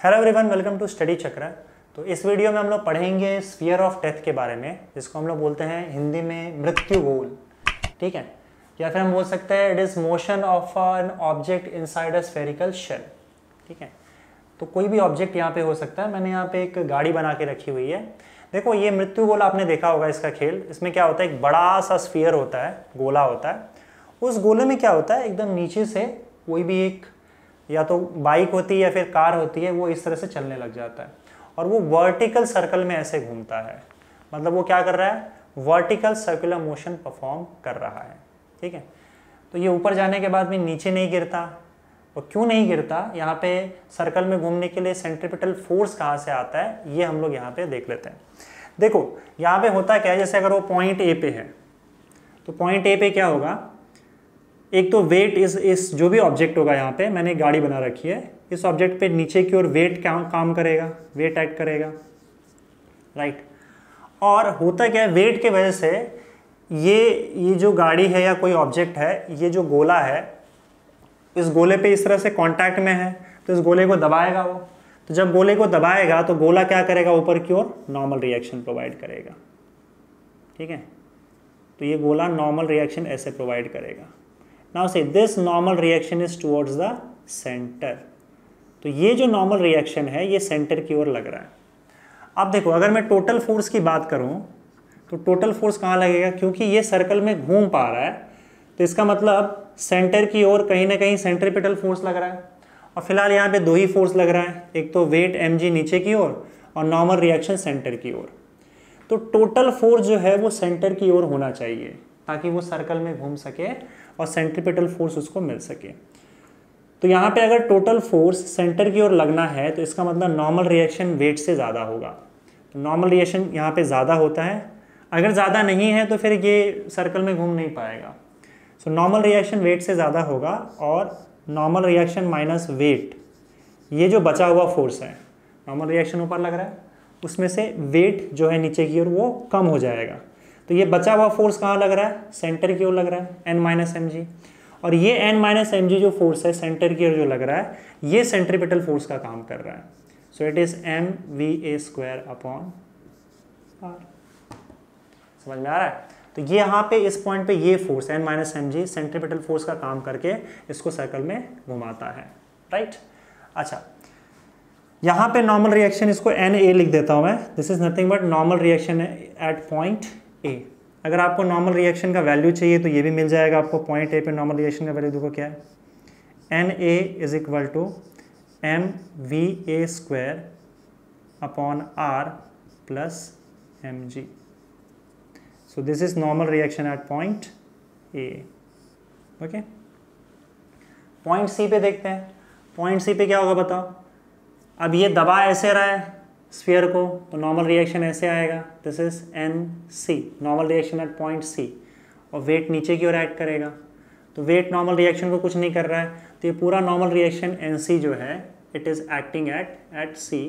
Hello everyone, welcome to study Chakra. तो इस video में हम लोग पढ़ेंगे स्फीयर ऑफ डेथ के बारे में, जिसको हम लोग बोलते हैं हिंदी में मृत्यु गोल। ठीक है, या फिर हम बोल सकते हैं it is motion of an object inside a spherical shell. ठीक है, तो कोई भी ऑब्जेक्ट यहाँ पे हो सकता है। मैंने यहाँ पे एक गाड़ी बना के रखी हुई है। देखो, ये मृत्यु गोल आपने देखा होगा इसका खेल। इसमें क्या होता है, एक बड़ा सा स्फीयर होता है, गोला होता है। उस गोले में क्या होता है, एकदम नीचे से कोई भी एक या तो बाइक होती है या फिर कार होती है, वो इस तरह से चलने लग जाता है और वो वर्टिकल सर्कल में ऐसे घूमता है। मतलब वो क्या कर रहा है, वर्टिकल सर्कुलर मोशन परफॉर्म कर रहा है। ठीक है, तो ये ऊपर जाने के बाद भी नीचे नहीं गिरता। और क्यों नहीं गिरता, यहाँ पे सर्कल में घूमने के लिए सेंट्रीपिटल फोर्स कहाँ से आता है, ये हम लोग यहाँ पे देख लेते हैं। देखो यहाँ पे होता क्या है, जैसे अगर वो पॉइंट ए पे है तो पॉइंट ए पे क्या होगा, एक तो वेट इस जो भी ऑब्जेक्ट होगा, यहाँ पे मैंने गाड़ी बना रखी है, इस ऑब्जेक्ट पे नीचे की ओर वेट काम करेगा, वेट एक्ट करेगा, राइट। और होता क्या है, वेट के वजह से ये जो गाड़ी है या कोई ऑब्जेक्ट है, ये जो गोला है, इस गोले पे इस तरह से कांटेक्ट में है, तो इस गोले को दबाएगा वो। तो जब गोले को दबाएगा तो गोला क्या करेगा, ऊपर की ओर नॉर्मल रिएक्शन प्रोवाइड करेगा। ठीक है, तो ये गोला नॉर्मल रिएक्शन ऐसे प्रोवाइड करेगा। Now say this normal reaction is towards the center। तो ये जो नॉर्मल रिएक्शन है ये सेंटर की ओर लग रहा है। अब देखो, अगर मैं टोटल फोर्स की बात करूं तो टोटल फोर्स कहाँ लगेगा, क्योंकि ये सर्कल में घूम पा रहा है तो इसका मतलब सेंटर की ओर कहीं ना कहीं सेंट्रीपिटल फोर्स लग रहा है। और फिलहाल यहाँ पे दो ही फोर्स लग रहा है, एक तो वेट mg नीचे की ओर और नॉर्मल रिएक्शन सेंटर की ओर। तो टोटल फोर्स जो है वो सेंटर की ओर होना चाहिए ताकि वो सर्कल में घूम सके और सेंट्रीपिटल फोर्स उसको मिल सके। तो यहाँ पे अगर टोटल फोर्स सेंटर की ओर लगना है तो इसका मतलब नॉर्मल रिएक्शन वेट से ज़्यादा होगा। तो नॉर्मल रिएक्शन यहाँ पे ज़्यादा होता है, अगर ज़्यादा नहीं है तो फिर ये सर्कल में घूम नहीं पाएगा। सो नॉर्मल रिएक्शन वेट से ज़्यादा होगा और नॉर्मल रिएक्शन माइनस वेट, ये जो बचा हुआ फोर्स है, नॉर्मल रिएक्शन ऊपर लग रहा है, उसमें से वेट जो है नीचे की ओर वो कम हो जाएगा। तो ये बचा हुआ फोर्स कहाँ लग रहा है, सेंटर की ओर लग रहा है, n माइनस एम जी। और ये n माइनस एम जी जो फोर्स है सेंटर की ओर जो लग रहा है, ये सेंट्रीपिटल फोर्स का काम कर रहा है। So it is mva² upon r। समझ में आ रहा है? तो ये यहाँ पे इस पॉइंट पे ये force n minus M G centripetal force का काम करके इसको सर्कल में घुमाता है, राइट। अच्छा, यहाँ पे नॉर्मल रिएक्शन, इसको Na लिख देता हूँ मैं। This is nothing but normal reaction at point ए। अगर आपको नॉर्मल रिएक्शन का वैल्यू चाहिए तो ये भी मिल जाएगा आपको। पॉइंट ए पे नॉर्मल रिएक्शन का वैल्यू देखो क्या है, Na is equal to mva² upon r plus mg। So this is normal reaction at point A. Okay, point C पे देखते हैं। पॉइंट सी पे क्या होगा बताओ। अब ये दबा ऐसे रहा है स्फीयर को, तो नॉर्मल रिएक्शन ऐसे आएगा। This is NC, normal reaction at point C। और वेट नीचे की ओर एक्ट करेगा, तो वेट नॉर्मल रिएक्शन को कुछ नहीं कर रहा है, तो ये पूरा नॉर्मल रिएक्शन NC जो है it is acting at C,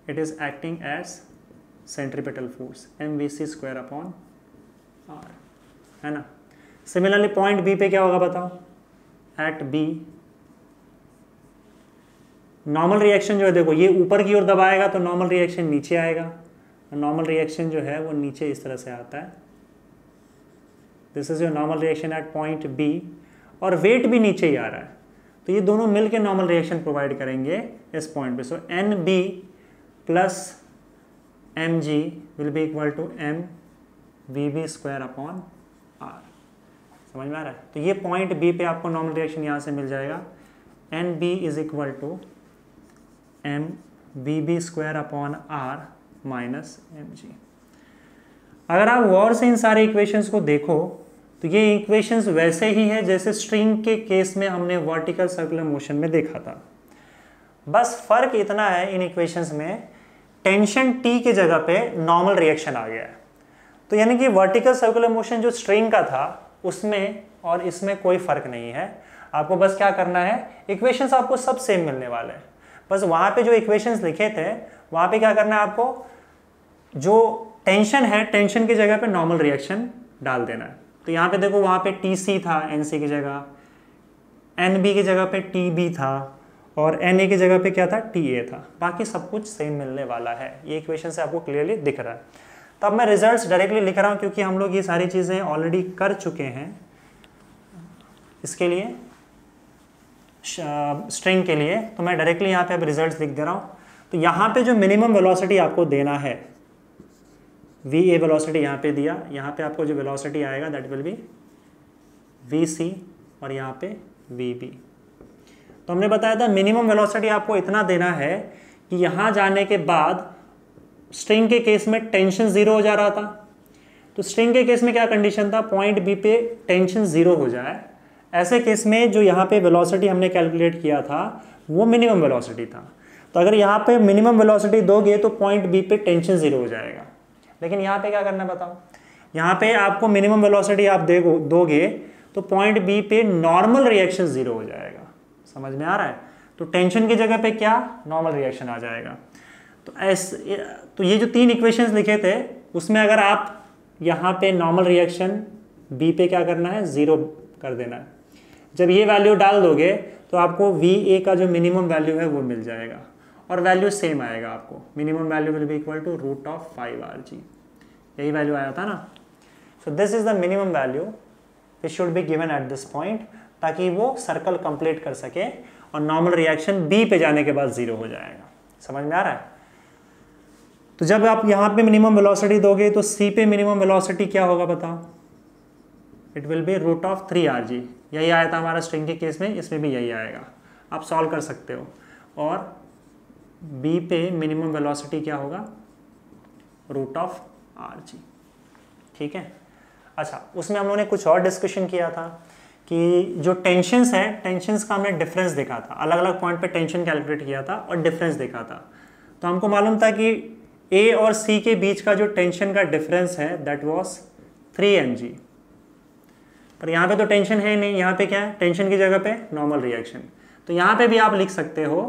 it is acting as centripetal force mvc² upon r, है ना। सिमिलरली पॉइंट B पे क्या होगा बताओ, एट B नॉर्मल रिएक्शन जो है, देखो ये ऊपर की ओर दबाएगा तो नॉर्मल रिएक्शन नीचे आएगा, नॉर्मल रिएक्शन जो है वो नीचे इस तरह से आता है। This is your normal reaction at point B, और वेट भी नीचे ही आ रहा है, तो ये दोनों मिलके नॉर्मल रिएक्शन प्रोवाइड करेंगे इस पॉइंट पे। So NB plus mg will be equal to mvb² upon r। समझ में आ रहा है? तो ये पॉइंट बी पे आपको नॉर्मल रिएक्शन यहाँ से मिल जाएगा, NB is equal to mvb² upon r minus mg। अगर आप गौर से इन सारे इक्वेशंस को देखो तो ये इक्वेशंस वैसे ही है जैसे स्ट्रिंग के केस में हमने वर्टिकल सर्कुलर मोशन में देखा था। बस फर्क इतना है इन इक्वेशंस में, टेंशन T के जगह पे नॉर्मल रिएक्शन आ गया है। तो यानी कि वर्टिकल सर्कुलर मोशन जो स्ट्रिंग का था उसमें और इसमें कोई फर्क नहीं है। आपको बस क्या करना है, इक्वेशंस आपको सब सेम मिलने वाले हैं, बस वहाँ पे जो इक्वेशंस लिखे थे वहाँ पे क्या करना है, आपको जो टेंशन है टेंशन की जगह पे नॉर्मल रिएक्शन डाल देना है। तो यहाँ पे देखो, वहाँ पे TC था NC की जगह, एन बी की जगह पे टी बी था और एन ए की जगह पे क्या था, टी ए था। बाकी सब कुछ सेम मिलने वाला है, ये इक्वेशन से आपको क्लियरली दिख रहा है। तो अब मैं रिजल्ट्स डायरेक्टली लिख रहा हूँ क्योंकि हम लोग ये सारी चीज़ें ऑलरेडी कर चुके हैं। इसके लिए स्ट्रिंग के लिए तो मैं डायरेक्टली यहाँ पे अब रिजल्ट्स लिख दे रहा हूँ। तो यहाँ पे जो मिनिमम वेलोसिटी आपको देना है, वी ए वेलोसिटी यहाँ पे दिया, यहाँ पे आपको जो वेलोसिटी आएगा दैट विल बी वी सी और यहाँ पे वी बी। तो हमने बताया था मिनिमम वेलोसिटी आपको इतना देना है कि यहाँ जाने के बाद स्ट्रिंग के केस में टेंशन ज़ीरो हो जा रहा था। तो स्ट्रिंग के केस में क्या कंडीशन था, पॉइंट बी पे टेंशन ज़ीरो हो जाए। ऐसे केस में जो यहाँ पे वेलोसिटी हमने कैलकुलेट किया था वो मिनिमम वेलोसिटी था। तो अगर यहाँ पे मिनिमम वेलोसिटी दोगे तो पॉइंट बी पे टेंशन ज़ीरो हो जाएगा। लेकिन यहाँ पे क्या करना है बताओ, यहाँ पे आपको मिनिमम वेलोसिटी आप दोगे तो पॉइंट बी पे नॉर्मल रिएक्शन ज़ीरो हो जाएगा। समझ में आ रहा है? तो टेंशन की जगह पे क्या, नॉर्मल रिएक्शन आ जाएगा। तो ये जो 3 इक्वेशंस लिखे थे उसमें अगर आप यहाँ पे नॉर्मल रिएक्शन बी पे क्या करना है, ज़ीरो कर देना है। जब ये वैल्यू डाल दोगे तो आपको वी ए का जो मिनिमम वैल्यू है वो मिल जाएगा और वैल्यू सेम आएगा आपको, minimum value will be equal to root of 5 rg। यही वैल्यू आया था ना। So this is the minimum value which should be given at this point, ताकि वो सर्कल कंप्लीट कर सके और नॉर्मल रिएक्शन बी पे जाने के बाद ज़ीरो हो जाएगा। समझ में आ रहा है? तो जब आप यहाँ पे मिनिमम वेलोसिटी दोगे तो सी पे मिनिमम वेलोसिटी क्या होगा बताओ, it will be root of 3 rg। यही आया था हमारा स्ट्रिंग के केस में, इसमें भी यही आएगा। आप सॉल्व कर सकते हो। और बी पे मिनिमम वेलोसिटी क्या होगा, रूट ऑफ rg। ठीक है। अच्छा, उसमें हम लोगों ने कुछ और डिस्कशन किया था कि जो टेंशन्स है, टेंशन्स का हमने डिफरेंस देखा था, अलग अलग पॉइंट पे टेंशन कैलकुलेट किया था और डिफरेंस देखा था। तो हमको मालूम था कि ए और सी के बीच का जो टेंशन का डिफरेंस है दैट वाज 3 mg। पर यहाँ पे तो टेंशन है नहीं, यहाँ पे क्या है, टेंशन की जगह पे नॉर्मल रिएक्शन। तो यहाँ पे भी आप लिख सकते हो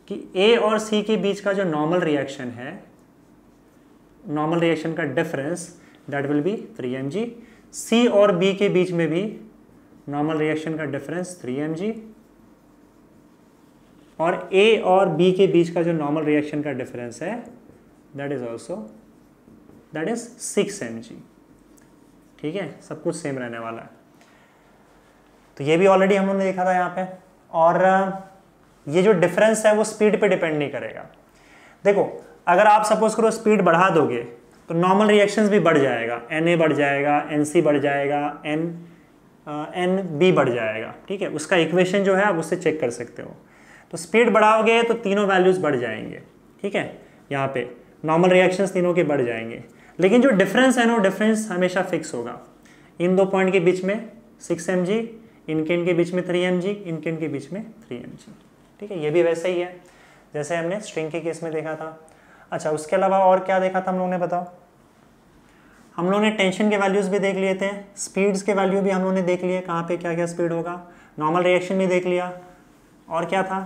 कि ए और सी के बीच का जो नॉर्मल रिएक्शन है, नॉर्मल रिएक्शन का difference that will be 3 mg। सी और बी के बीच में भी नॉर्मल रिएक्शन का डिफरेंस 3 mg और ए और बी के बीच का जो नॉर्मल रिएक्शन का डिफरेंस है दैट इज 6 mg। ठीक है, सब कुछ सेम रहने वाला है। तो ये भी ऑलरेडी हम लोगों ने देखा था यहाँ पे। और ये जो डिफरेंस है वो स्पीड पे डिपेंड नहीं करेगा। देखो, अगर आप सपोज करो स्पीड बढ़ा दोगे तो नॉर्मल रिएक्शंस भी बढ़ जाएगा, Na बढ़ जाएगा, Nc बढ़ जाएगा, Nb बढ़ जाएगा। ठीक है, उसका इक्वेशन जो है आप उससे चेक कर सकते हो। तो स्पीड बढ़ाओगे तो तीनों वैल्यूज़ बढ़ जाएंगे। ठीक है, यहाँ पे नॉर्मल रिएक्शंस तीनों के बढ़ जाएंगे। लेकिन जो डिफरेंस है ना, डिफरेंस हमेशा फिक्स होगा। इन दो पॉइंट के बीच में 6 mg, इनके बीच में 3 mg, इनके बीच में 3 mg। ठीक है, ये भी वैसे ही है जैसे हमने स्ट्रिंग के केस में देखा था। अच्छा, उसके अलावा और क्या देखा था हम लोगों ने बताओ? हम लोगों ने टेंशन के वैल्यूज़ भी देख लिए थे, स्पीड्स के वैल्यू भी हम लोगों ने देख लिए, कहाँ पे क्या क्या स्पीड होगा, नॉर्मल रिएक्शन भी देख लिया। और क्या था?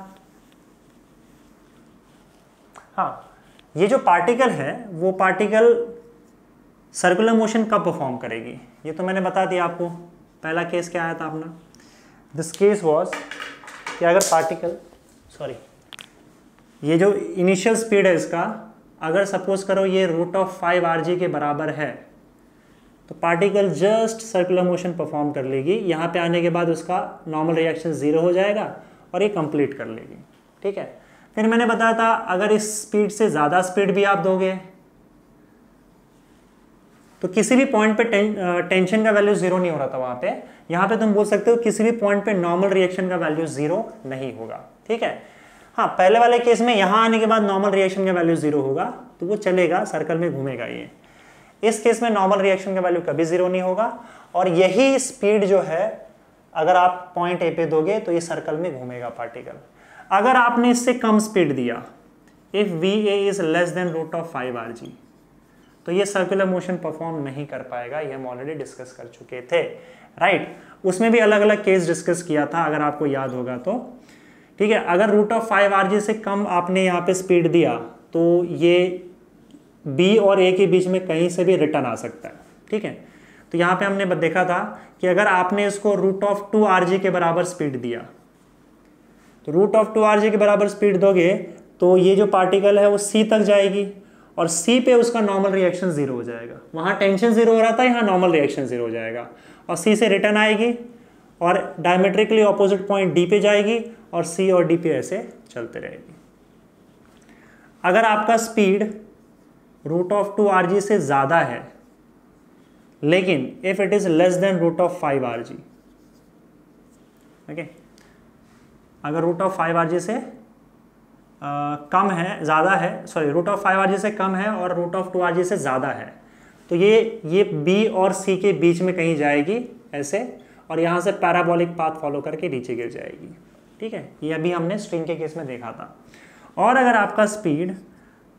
हाँ, ये जो पार्टिकल है वो पार्टिकल सर्कुलर मोशन कब परफॉर्म करेगी, ये तो मैंने बता दिया आपको। पहला केस क्या आया था अपना, दिस केस वाज कि अगर पार्टिकल, ये जो इनिशियल स्पीड है इसका, अगर सपोज करो ये रूट ऑफ 5 rg के बराबर है तो particle just circular motion perform कर लेगी। यहाँ पे आने के बाद उसका नॉर्मल रिएक्शन 0 हो जाएगा और ये कंप्लीट कर लेगी। ठीक है, फिर मैंने बताया था अगर इस स्पीड से ज़्यादा स्पीड भी आप दोगे तो किसी भी पॉइंट पे टेंशन का वैल्यू 0 नहीं हो रहा था वहाँ पे। यहाँ पे तुम बोल सकते हो किसी भी पॉइंट पे नॉर्मल रिएक्शन का वैल्यू 0 नहीं होगा। ठीक है, हाँ, पहले वाले केस में यहाँ आने के बाद नॉर्मल रिएक्शन का वैल्यू 0 होगा तो वो चलेगा, सर्कल में घूमेगा ये। इस केस में नॉर्मल रिएक्शन का वैल्यू कभी 0 नहीं होगा और यही स्पीड जो है अगर आप पॉइंट ए पे दोगे तो ये सर्कल में घूमेगा पार्टिकल। अगर आपने इससे कम स्पीड दिया, if V A is less than root of 5 rg, तो ये सर्कुलर मोशन परफॉर्म नहीं कर पाएगा। ये हम ऑलरेडी डिस्कस कर चुके थे, राइट। उसमें भी अलग अलग केस डिस्कस किया था, अगर आपको याद होगा तो। ठीक है, अगर रूट ऑफ 5 rg से कम आपने यहाँ पे स्पीड दिया तो ये बी और ए के बीच में कहीं से भी रिटर्न आ सकता है। ठीक है, तो यहाँ पे हमने देखा था कि अगर आपने इसको रूट ऑफ 2 rg के बराबर स्पीड दिया तो रूट ऑफ 2rg के बराबर स्पीड दोगे तो ये जो पार्टिकल है वो C तक जाएगी और C पे उसका नॉर्मल रिएक्शन 0 हो जाएगा। वहाँ टेंशन 0 हो रहा था, यहाँ नॉर्मल रिएक्शन 0 हो जाएगा और C से रिटर्न आएगी और डायमेट्रिकली ऑपोजिट पॉइंट D पे जाएगी और C और D पे ऐसे चलते रहेगी। अगर आपका स्पीड रूट ऑफ 2rg से ज़्यादा है लेकिन if it is less than root of 5rg, okay, अगर रूट ऑफ 5rg से कम है, ज़्यादा है, सॉरी रूट ऑफ 5rg से कम है और रूट ऑफ 2rg से ज़्यादा है, तो ये B और C के बीच में कहीं जाएगी ऐसे और यहाँ से पैराबोलिक पाथ फॉलो करके नीचे गिर जाएगी। ठीक है, ये अभी हमने स्ट्रिंग के केस में देखा था। और अगर आपका स्पीड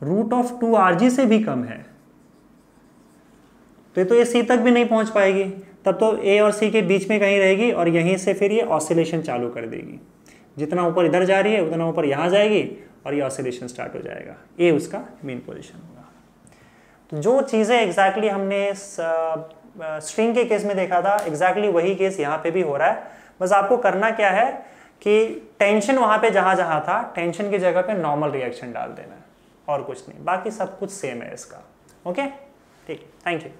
रूट ऑफ 2rg से भी कम है तो ये C तक भी नहीं पहुँच पाएगी, तब तो A और C के बीच में कहीं रहेगी और यहीं से फिर ये ऑसिलेशन चालू कर देगी। जितना ऊपर इधर जा रही है उतना ऊपर यहाँ जाएगी और ये ऑसिलेशन स्टार्ट हो जाएगा। ये उसका मेन पोजीशन होगा। तो जो चीज़ें एग्जैक्टली हमने स्ट्रिंग के केस में देखा था एग्जैक्टली वही केस यहाँ पे भी हो रहा है। बस आपको करना क्या है कि टेंशन वहाँ पे जहाँ जहाँ था टेंशन की जगह पे नॉर्मल रिएक्शन डाल देना है और कुछ नहीं, बाकी सब कुछ सेम है इसका। ओके, ठीक, थैंक यू।